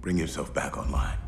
Bring yourself back online.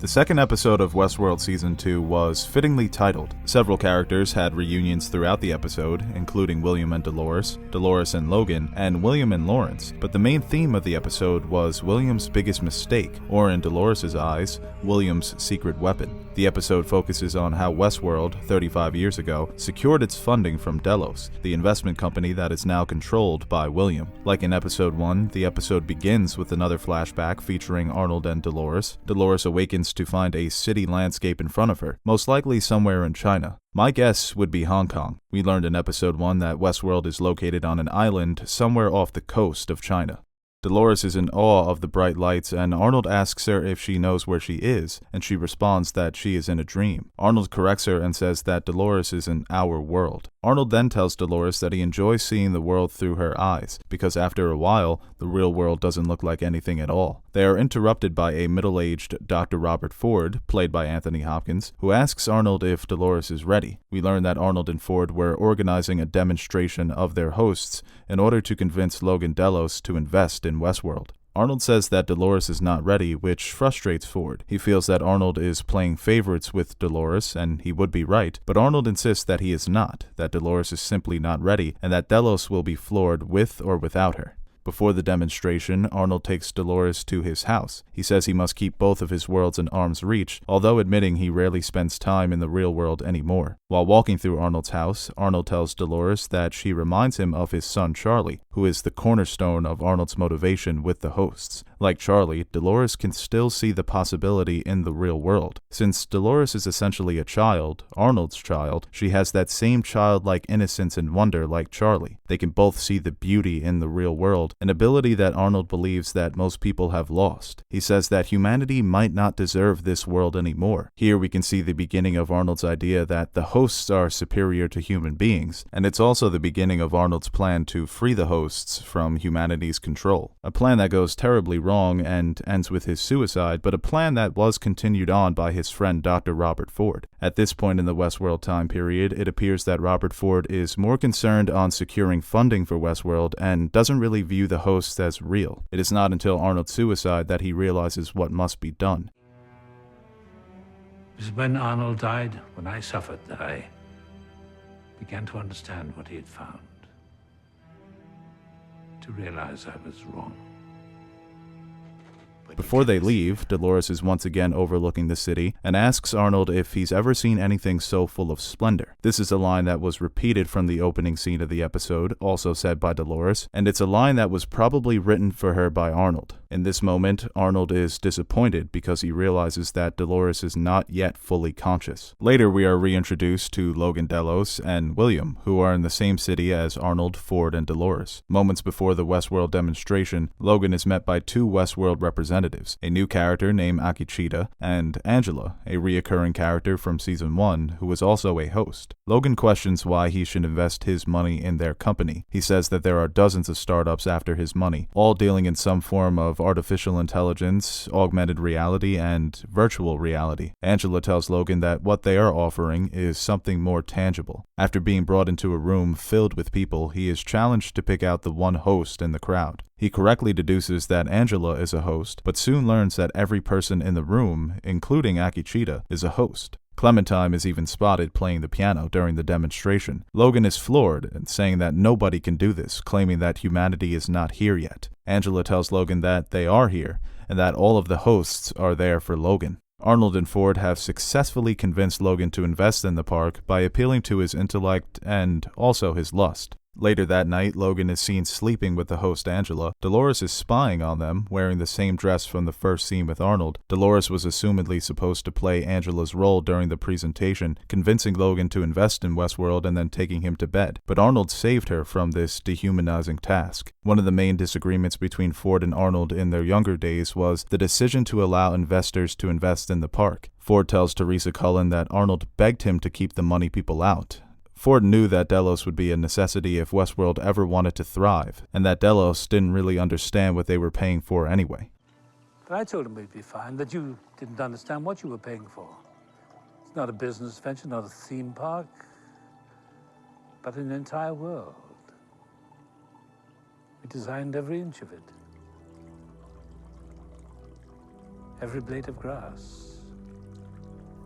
The second episode of Westworld Season 2 was fittingly titled. Several characters had reunions throughout the episode, including William and Dolores, Dolores and Logan, and William and Lawrence, but the main theme of the episode was William's biggest mistake, or in Dolores' eyes, William's secret weapon. The episode focuses on how Westworld, 35 years ago, secured its funding from Delos, the investment company that is now controlled by William. Like in Episode 1, the episode begins with another flashback featuring Arnold and Dolores. Dolores awakens to find a city landscape in front of her, most likely somewhere in China. My guess would be Hong Kong. We learned in Episode 1 that Westworld is located on an island somewhere off the coast of China. Dolores is in awe of the bright lights, and Arnold asks her if she knows where she is, and she responds that she is in a dream. Arnold corrects her and says that Dolores is in our world. Arnold then tells Dolores that he enjoys seeing the world through her eyes, because after a while, the real world doesn't look like anything at all. They are interrupted by a middle-aged Dr. Robert Ford, played by Anthony Hopkins, who asks Arnold if Dolores is ready. We learn that Arnold and Ford were organizing a demonstration of their hosts in order to convince Logan Delos to invest in Westworld. Arnold says that Dolores is not ready, which frustrates Ford. He feels that Arnold is playing favorites with Dolores, and he would be right, but Arnold insists that he is not, that Dolores is simply not ready, and that Delos will be floored with or without her. Before the demonstration, Arnold takes Dolores to his house. He says he must keep both of his worlds in arm's reach, although admitting he rarely spends time in the real world anymore. While walking through Arnold's house, Arnold tells Dolores that she reminds him of his son Charlie, who is the cornerstone of Arnold's motivation with the hosts. Like Charlie, Dolores can still see the possibility in the real world. Since Dolores is essentially a child, Arnold's child, she has that same childlike innocence and wonder like Charlie. They can both see the beauty in the real world, an ability that Arnold believes that most people have lost. He says that humanity might not deserve this world anymore. Here we can see the beginning of Arnold's idea that the hosts are superior to human beings, and it's also the beginning of Arnold's plan to free the hosts from humanity's control. A plan that goes terribly wrong and ends with his suicide, but a plan that was continued on by his friend Dr. Robert Ford. At this point in the Westworld time period, it appears that Robert Ford is more concerned on securing funding for Westworld and doesn't really view the hosts as real. It is not until Arnold's suicide that he realizes what must be done. It was when Arnold died, when I suffered, that I began to understand what he had found. To realize I was wrong. Before they leave, Dolores is once again overlooking the city and asks Arnold if he's ever seen anything so full of splendor. This is a line that was repeated from the opening scene of the episode, also said by Dolores, and it's a line that was probably written for her by Arnold. In this moment, Arnold is disappointed because he realizes that Dolores is not yet fully conscious. Later, we are reintroduced to Logan Delos and William, who are in the same city as Arnold, Ford, and Dolores. Moments before the Westworld demonstration, Logan is met by two Westworld representatives, a new character named Akecheta, and Angela, a reoccurring character from Season 1, who is also a host. Logan questions why he should invest his money in their company. He says that there are dozens of startups after his money, all dealing in some form of artificial intelligence, augmented reality, and virtual reality. Angela tells Logan that what they are offering is something more tangible. After being brought into a room filled with people, he is challenged to pick out the one host in the crowd. He correctly deduces that Angela is a host, but soon learns that every person in the room, including Akecheta, is a host. Clementine is even spotted playing the piano during the demonstration. Logan is floored and saying that nobody can do this, claiming that humanity is not here yet. Angela tells Logan that they are here, and that all of the hosts are there for Logan. Arnold and Ford have successfully convinced Logan to invest in the park by appealing to his intellect and also his lust. Later that night, Logan is seen sleeping with the host Angela. Dolores is spying on them, wearing the same dress from the first scene with Arnold. Dolores was assumedly supposed to play Angela's role during the presentation, convincing Logan to invest in Westworld and then taking him to bed. But Arnold saved her from this dehumanizing task. One of the main disagreements between Ford and Arnold in their younger days was the decision to allow investors to invest in the park. Ford tells Teresa Cullen that Arnold begged him to keep the money people out. Ford knew that Delos would be a necessity if Westworld ever wanted to thrive, and that Delos didn't really understand what they were paying for anyway. But I told him we'd be fine, that you didn't understand what you were paying for. It's not a business venture, not a theme park, but an entire world. We designed every inch of it. Every blade of grass.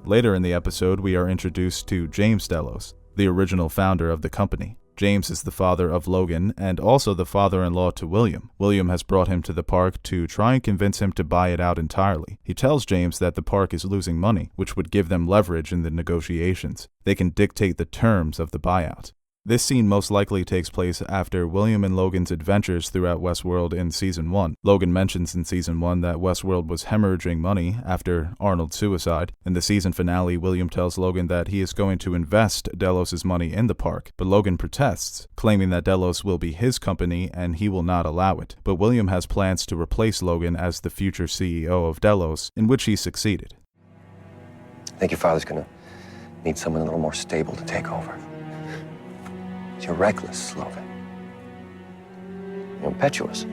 Later in the episode, we are introduced to James Delos, the original founder of the company. James is the father of Logan and also the father-in-law to William. William has brought him to the park to try and convince him to buy it out entirely. He tells James that the park is losing money, which would give them leverage in the negotiations. They can dictate the terms of the buyout. This scene most likely takes place after William and Logan's adventures throughout Westworld in Season 1. Logan mentions in Season 1 that Westworld was hemorrhaging money after Arnold's suicide. In the season finale, William tells Logan that he is going to invest Delos' money in the park, but Logan protests, claiming that Delos will be his company and he will not allow it. But William has plans to replace Logan as the future CEO of Delos, in which he succeeded. I think your father's gonna need someone a little more stable to take over. You're reckless, Logan. You're impetuous.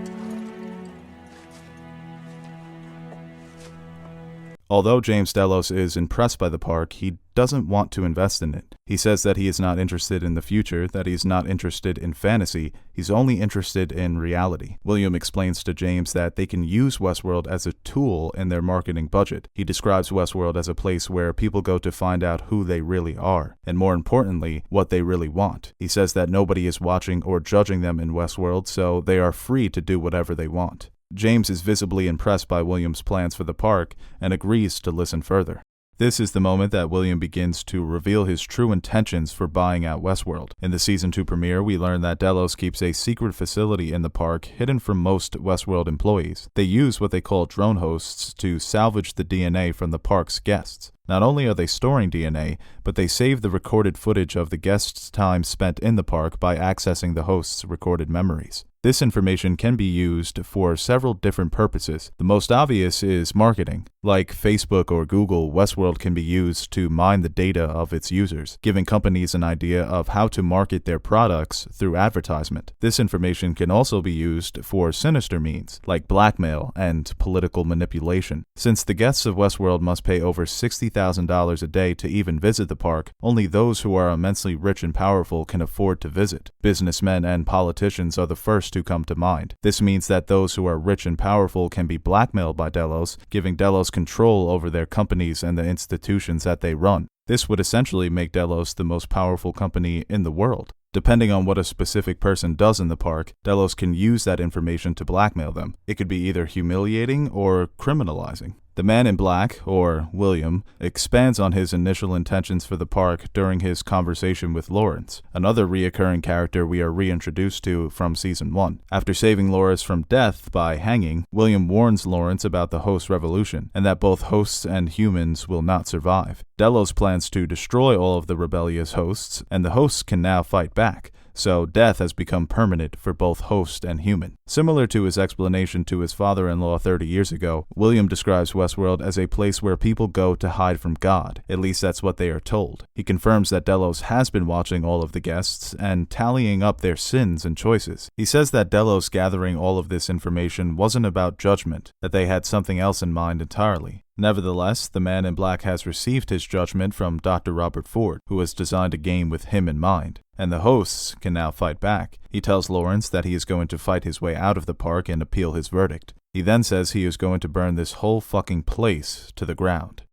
Although James Delos is impressed by the park, he doesn't want to invest in it. He says that he is not interested in the future, that he's not interested in fantasy, he's only interested in reality. William explains to James that they can use Westworld as a tool in their marketing budget. He describes Westworld as a place where people go to find out who they really are, and more importantly, what they really want. He says that nobody is watching or judging them in Westworld, so they are free to do whatever they want. James is visibly impressed by William's plans for the park and agrees to listen further. This is the moment that William begins to reveal his true intentions for buying out Westworld. In the Season 2 premiere, we learn that Delos keeps a secret facility in the park hidden from most Westworld employees. They use what they call drone hosts to salvage the DNA from the park's guests. Not only are they storing DNA, but they save the recorded footage of the guests' time spent in the park by accessing the host's recorded memories. This information can be used for several different purposes. The most obvious is marketing. Like Facebook or Google, Westworld can be used to mine the data of its users, giving companies an idea of how to market their products through advertisement. This information can also be used for sinister means, like blackmail and political manipulation. Since the guests of Westworld must pay over $60,000 a day to even visit the park, only those who are immensely rich and powerful can afford to visit. Businessmen and politicians are the first to come to mind. This means that those who are rich and powerful can be blackmailed by Delos, giving Delos control over their companies and the institutions that they run. This would essentially make Delos the most powerful company in the world. Depending on what a specific person does in the park, Delos can use that information to blackmail them. It could be either humiliating or criminalizing. The man in black, or William, expands on his initial intentions for the park during his conversation with Lawrence, another reoccurring character we are reintroduced to from Season 1. After saving Dolores from death by hanging, William warns Lawrence about the host revolution, and that both hosts and humans will not survive. Delos plans to destroy all of the rebellious hosts, and the hosts can now fight back. So death has become permanent for both host and human. Similar to his explanation to his father-in-law 30 years ago, William describes Westworld as a place where people go to hide from God. At least that's what they are told. He confirms that Delos has been watching all of the guests and tallying up their sins and choices. He says that Delos gathering all of this information wasn't about judgment, that they had something else in mind entirely. Nevertheless, the man in black has received his judgment from Dr. Robert Ford, who has designed a game with him in mind, and the hosts can now fight back. He tells Lawrence that he is going to fight his way out of the park and appeal his verdict. He then says he is going to burn this whole fucking place to the ground.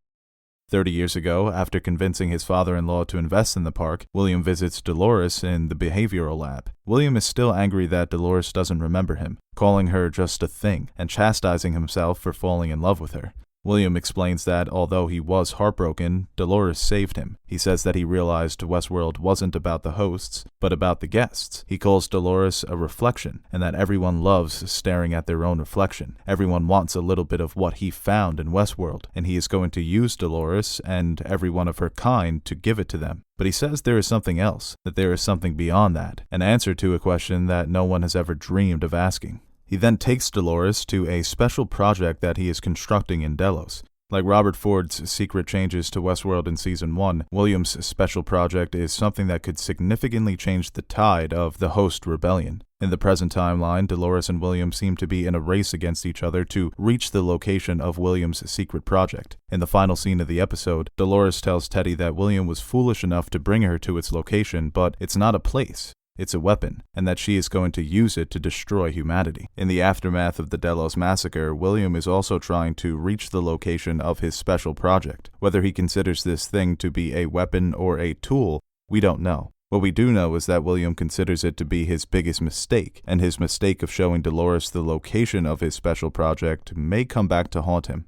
30 years ago, after convincing his father-in-law to invest in the park, William visits Dolores in the behavioral lab. William is still angry that Dolores doesn't remember him, calling her just a thing, and chastising himself for falling in love with her. William explains that although he was heartbroken, Dolores saved him. He says that he realized Westworld wasn't about the hosts, but about the guests. He calls Dolores a reflection, and that everyone loves staring at their own reflection. Everyone wants a little bit of what he found in Westworld, and he is going to use Dolores and every one of her kind to give it to them. But he says there is something else, that there is something beyond that, an answer to a question that no one has ever dreamed of asking. He then takes Dolores to a special project that he is constructing in Delos. Like Robert Ford's secret changes to Westworld in Season 1, William's special project is something that could significantly change the tide of the host rebellion. In the present timeline, Dolores and William seem to be in a race against each other to reach the location of William's secret project. In the final scene of the episode, Dolores tells Teddy that William was foolish enough to bring her to its location, but it's not a place. It's a weapon, and that she is going to use it to destroy humanity. In the aftermath of the Delos massacre, William is also trying to reach the location of his special project. Whether he considers this thing to be a weapon or a tool, we don't know. What we do know is that William considers it to be his biggest mistake, and his mistake of showing Dolores the location of his special project may come back to haunt him.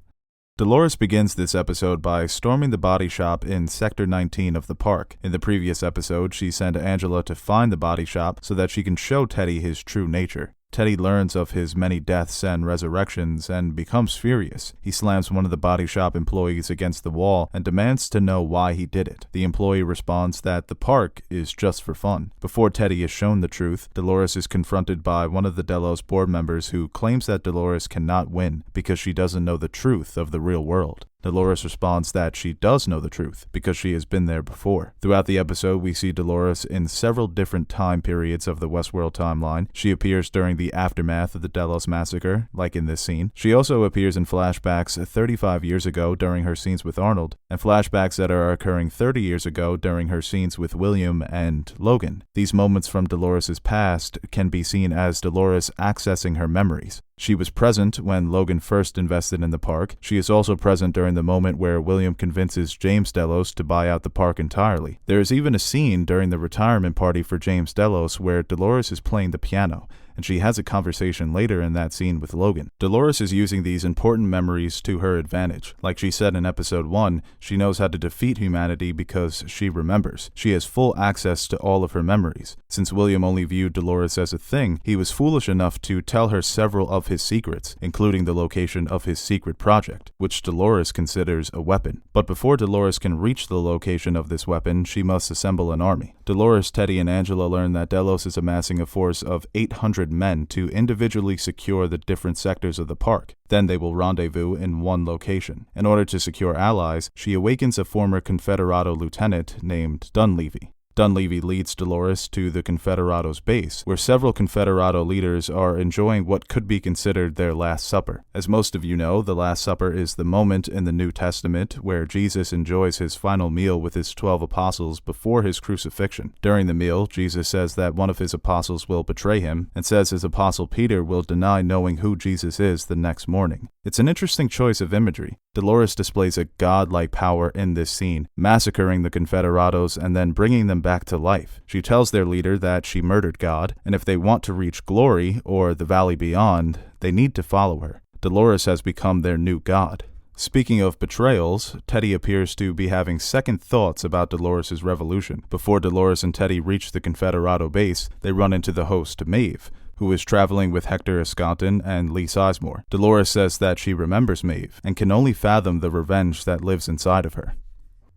Dolores begins this episode by storming the body shop in Sector 19 of the park. In the previous episode, she sent Angela to find the body shop so that she can show Teddy his true nature. Teddy learns of his many deaths and resurrections and becomes furious. He slams one of the body shop employees against the wall and demands to know why he did it. The employee responds that the park is just for fun. Before Teddy is shown the truth, Dolores is confronted by one of the Delos board members who claims that Dolores cannot win because she doesn't know the truth of the real world. Dolores responds that she does know the truth because she has been there before. Throughout the episode, we see Dolores in several different time periods of the Westworld timeline. She appears during the aftermath of the Delos massacre, like in this scene. She also appears in flashbacks 35 years ago during her scenes with Arnold, and flashbacks that are occurring 30 years ago during her scenes with William and Logan. These moments from Dolores' past can be seen as Dolores accessing her memories. She was present when Logan first invested in the park. She is also present during the moment where William convinces James Delos to buy out the park entirely. There is even a scene during the retirement party for James Delos where Dolores is playing the piano, and she has a conversation later in that scene with Logan. Dolores is using these important memories to her advantage. Like she said in episode 1, she knows how to defeat humanity because she remembers. She has full access to all of her memories. Since William only viewed Dolores as a thing, he was foolish enough to tell her several of his secrets, including the location of his secret project, which Dolores considers a weapon. But before Dolores can reach the location of this weapon, she must assemble an army. Dolores, Teddy, and Angela learn that Delos is amassing a force of 800 men to individually secure the different sectors of the park. Then they will rendezvous in one location. In order to secure allies, she awakens a former Confederado lieutenant named Dunleavy. Dunleavy leads Dolores to the Confederados' base, where several Confederado leaders are enjoying what could be considered their Last Supper. As most of you know, the Last Supper is the moment in the New Testament where Jesus enjoys his final meal with his 12 apostles before his crucifixion. During the meal, Jesus says that one of his apostles will betray him, and says his apostle Peter will deny knowing who Jesus is the next morning. It's an interesting choice of imagery. Dolores displays a godlike power in this scene, massacring the Confederados and then bringing them back to life. She tells their leader that she murdered God, and if they want to reach glory, or the valley beyond, they need to follow her. Dolores has become their new god. Speaking of betrayals, Teddy appears to be having second thoughts about Dolores' revolution. Before Dolores and Teddy reach the Confederado base, they run into the host, Maeve, who is traveling with Hector Escanton and Lee Sizemore. Dolores says that she remembers Maeve and can only fathom the revenge that lives inside of her.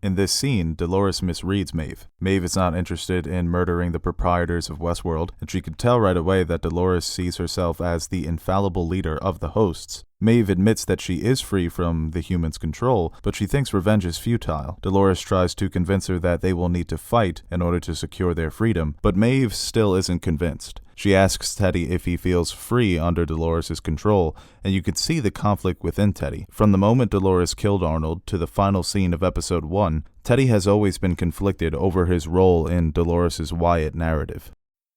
In this scene, Dolores misreads Maeve. Maeve is not interested in murdering the proprietors of Westworld, and she could tell right away that Dolores sees herself as the infallible leader of the hosts. Maeve admits that she is free from the humans' control, but she thinks revenge is futile. Dolores tries to convince her that they will need to fight in order to secure their freedom, but Maeve still isn't convinced. She asks Teddy if he feels free under Dolores' control, and you could see the conflict within Teddy. From the moment Dolores killed Arnold to the final scene of episode 1, Teddy has always been conflicted over his role in Dolores' Wyatt narrative.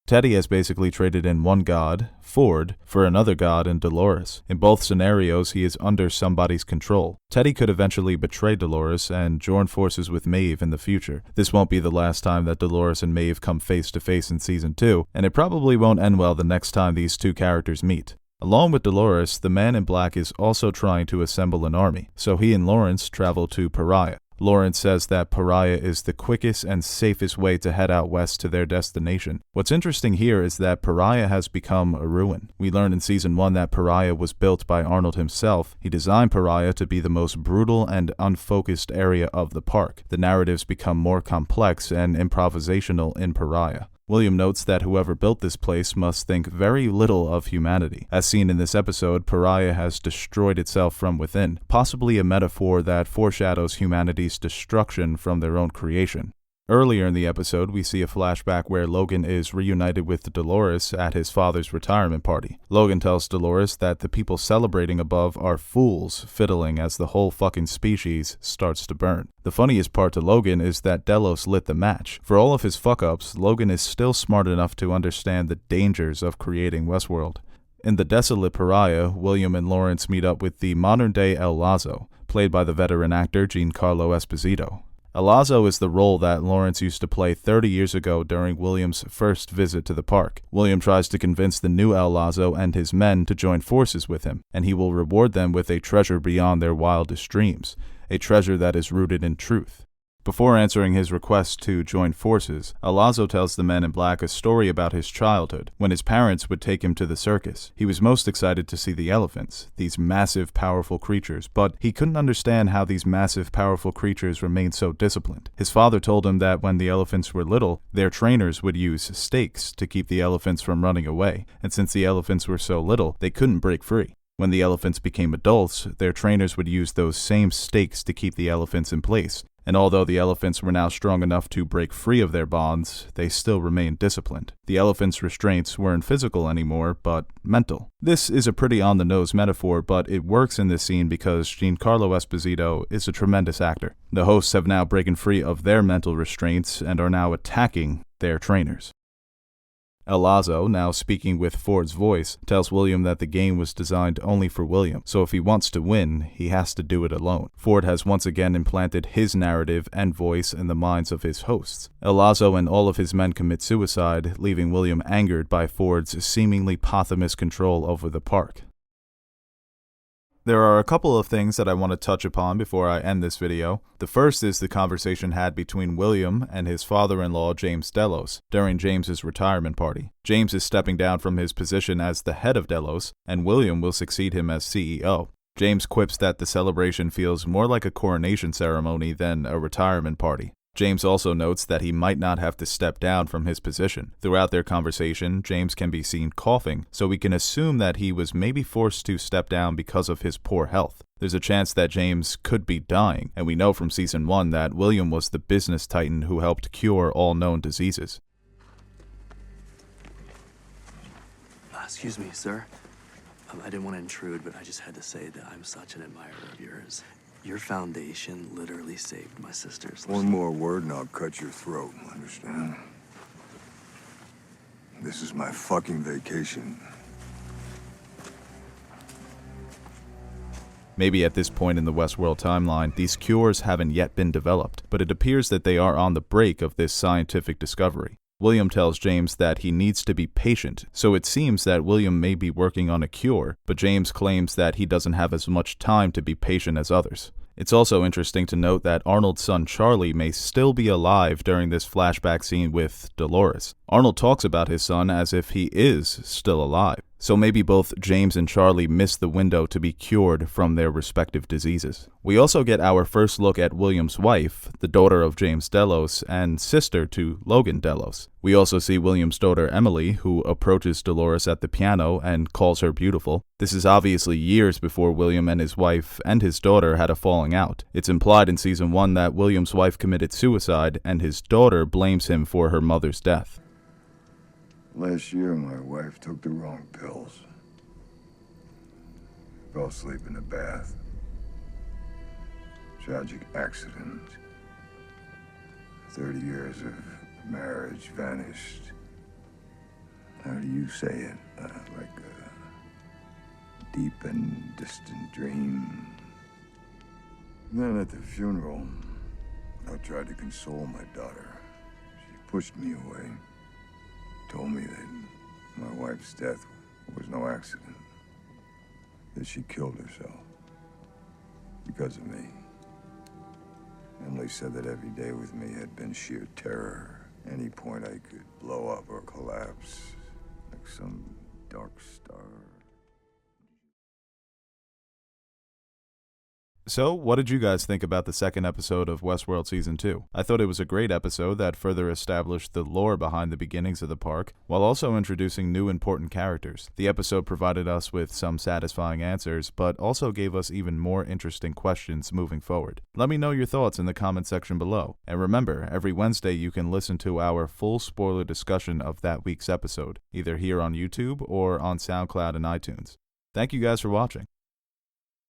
Teddy has basically traded in one god, Ford, for another god in Dolores. In both scenarios, he is under somebody's control. Teddy could eventually betray Dolores and join forces with Maeve in the future. This won't be the last time that Dolores and Maeve come face to face in Season 2, and it probably won't end well the next time these two characters meet. Along with Dolores, the Man in Black is also trying to assemble an army, so he and Lawrence travel to Pariah. Lawrence says that Pariah is the quickest and safest way to head out west to their destination. What's interesting here is that Pariah has become a ruin. We learned in Season 1 that Pariah was built by Arnold himself. He designed Pariah to be the most brutal and unfocused area of the park. The narratives become more complex and improvisational in Pariah. William notes that whoever built this place must think very little of humanity. As seen in this episode, Pariah has destroyed itself from within, possibly a metaphor that foreshadows humanity's destruction from their own creation. Earlier in the episode, we see a flashback where Logan is reunited with Dolores at his father's retirement party. Logan tells Dolores that the people celebrating above are fools fiddling as the whole fucking species starts to burn. The funniest part to Logan is that Delos lit the match. For all of his fuck-ups, Logan is still smart enough to understand the dangers of creating Westworld. In the desolate Pariah, William and Lawrence meet up with the modern-day El Lazo, played by the veteran actor Giancarlo Esposito. El Lazo is the role that Lawrence used to play 30 years ago during William's first visit to the park. William tries to convince the new El Lazo and his men to join forces with him, and he will reward them with a treasure beyond their wildest dreams, a treasure that is rooted in truth. Before answering his request to join forces, El Lazo tells the men in black a story about his childhood, when his parents would take him to the circus. He was most excited to see the elephants, these massive, powerful creatures, but he couldn't understand how these massive, powerful creatures remained so disciplined. His father told him that when the elephants were little, their trainers would use stakes to keep the elephants from running away, and since the elephants were so little, they couldn't break free. When the elephants became adults, their trainers would use those same stakes to keep the elephants in place. And although the elephants were now strong enough to break free of their bonds, they still remained disciplined. The elephants' restraints weren't physical anymore, but mental. This is a pretty on-the-nose metaphor, but it works in this scene because Giancarlo Esposito is a tremendous actor. The hosts have now broken free of their mental restraints and are now attacking their trainers. El Lazo, now speaking with Ford's voice, tells William that the game was designed only for William, so if he wants to win, he has to do it alone. Ford has once again implanted his narrative and voice in the minds of his hosts. El Lazo and all of his men commit suicide, leaving William angered by Ford's seemingly Pothamus control over the park. There are a couple of things that I want to touch upon before I end this video. The first is the conversation had between William and his father-in-law James Delos during James's retirement party. James is stepping down from his position as the head of Delos, and William will succeed him as CEO. James quips that the celebration feels more like a coronation ceremony than a retirement party. James also notes that he might not have to step down from his position. Throughout their conversation, James can be seen coughing, so we can assume that he was maybe forced to step down because of his poor health. There's a chance that James could be dying, and we know from Season 1 that William was the business titan who helped cure all known diseases. Excuse me, sir. I didn't want to intrude, but I just had to say that I'm such an admirer of yours. Your foundation literally saved my sister's life. One more word and I'll cut your throat, understand? This is my fucking vacation. Maybe at this point in the Westworld timeline, these cures haven't yet been developed, but it appears that they are on the brink of this scientific discovery. William tells James that he needs to be patient, so it seems that William may be working on a cure, but James claims that he doesn't have as much time to be patient as others. It's also interesting to note that Arnold's son Charlie may still be alive during this flashback scene with Dolores. Arnold talks about his son as if he is still alive. So maybe both James and Charlie missed the window to be cured from their respective diseases. We also get our first look at William's wife, the daughter of James Delos and sister to Logan Delos. We also see William's daughter Emily, who approaches Dolores at the piano and calls her beautiful. This is obviously years before William and his wife and his daughter had a falling out. It's implied in Season 1 that William's wife committed suicide and his daughter blames him for her mother's death. Last year, my wife took the wrong pills. Fell asleep in the bath. Tragic accident. 30 years of marriage vanished. How do you say it? Like a deep and distant dream. Then at the funeral, I tried to console my daughter. She pushed me away. Told me that my wife's death was no accident, that she killed herself because of me. Emily said that every day with me had been sheer terror. Any point I could blow up or collapse like some dark star. So, what did you guys think about the second episode of Westworld Season 2? I thought it was a great episode that further established the lore behind the beginnings of the park, while also introducing new important characters. The episode provided us with some satisfying answers, but also gave us even more interesting questions moving forward. Let me know your thoughts in the comment section below. And remember, every Wednesday you can listen to our full spoiler discussion of that week's episode, either here on YouTube or on SoundCloud and iTunes. Thank you guys for watching.